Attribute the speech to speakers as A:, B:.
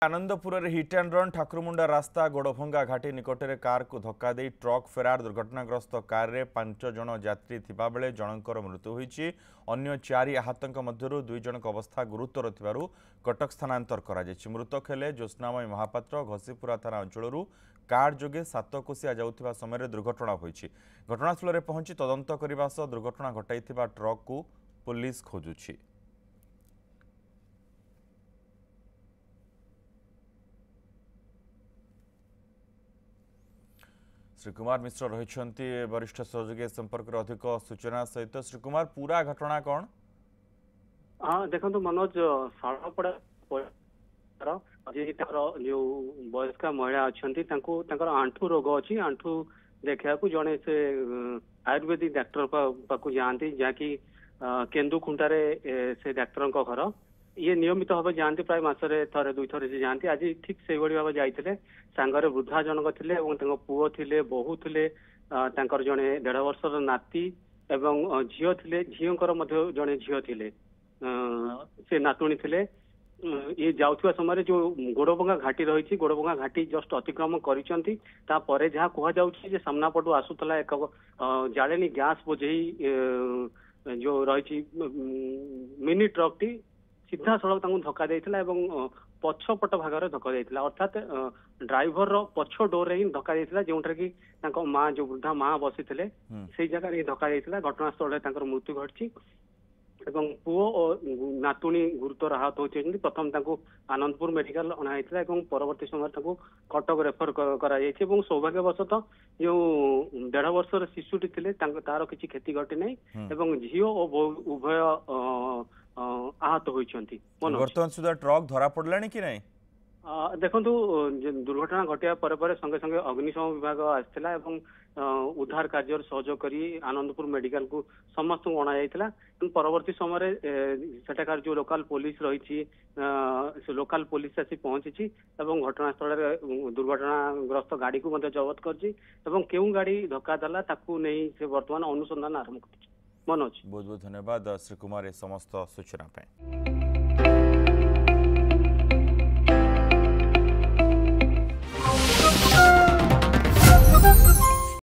A: आनंदपुर में hit and run Thakurmunda रास्ता गोड़भंगा घाटी निकट में कार को धक्का दे ट्रक फेरार दुर्घटनाग्रस्त कार रे 5 जन यात्री थिबा बेले जनकर मृत्यु होईछि। अन्य 4 आहतों मध्यरु 2 जनक अवस्था गुरुतर थिबारु कटक स्थानांतर करा जायछि। मृतक हेले ज्योत्स्नामयी महापात्र घसीपुरा थाना अंचलरू कार जोगे सातकोशिया जाउथिबा समय दुर्घटना होईछि। घटनास्थल में पहुंची तदंत करने सह दुर्घटना घटाइथिबा ट्रक को पुलिस खोजुछि। श्रीकुमार मिश्र रही वरिष्ठ सहयोगी संपर्क अधिक सूचना सहित। श्रीकुमार पूरा घटना कौन?
B: हाँ देखो मनोज शालपड़ा जो वयस्का महिला अच्छा आंठू रोग अच्छी आंठू देखा जड़े से आयुर्वेदिक डाक्टर पाक जाती जहाँकि केन्दुखुंटारे से डाक्तर घर ये नियमित भाव जाती प्राय मसरे थरे 2 थर से जाती। आज ठीक से भाव जाते सांगरे वृद्धा जनक थे पुओ थे बहु थे जड़े 1.5 वर्षर नाती एवं झील थे झीकर जड़े झील थे से नातुणी थे। ये जाउथुवा समय जो गोड़भंगा घाटी रही गोड़भंगा घाटी जस्ट अतिक्रमण करिसेंती तापर जहाँ कह जाउछि सामना पटु आसुतला एक जालेनी गैस बोझई जो रही मिनी ट्रक टी सीधा सड़क धक्का देइथिला एवं पछपट भाग धक्का देइथिला अर्थात ड्राइवर रो पछ डोर रे धक्का देइथिला जोंठर कि माँ जो वृद्धा माँ बसी थे से जगह धक्का देइथिला। घटनास्थल मृत्यु घटी एवं पुओ और नातुणी गुरुतर आहत होती। प्रथम आनंदपुर मेडिकल अणाई परवर्ती समय कटक रेफर करा सौभाग्यवशतः जो 1.5 वर्षर शिशुटी थे तार किसी क्षति घटी ना झील और उभय आहत होती।
A: वर्तमान सुधा ट्रक धरा पड़ला कि नहीं?
B: देखो दुर्घटना घटिया पर संगे संगे अग्निशम विभाग आसाला उद्धार कार्य सहयोग करी आनंदपुर मेडिकल को समस्त अणा परवर्ती समय सेठाकार जो लोकल पुलिस रही लोकल पुलिस आसी पहुंची घटनास्थल दुर्घटनाग्रस्त गाड़ी को जबत कर गाड़ी धक्का देला ताकू नहीं से वर्तमान अनुसंधान आरंभ कर। मनोज
A: बहुत बहुत धन्यवाद श्री कुमार समस्त सूचना।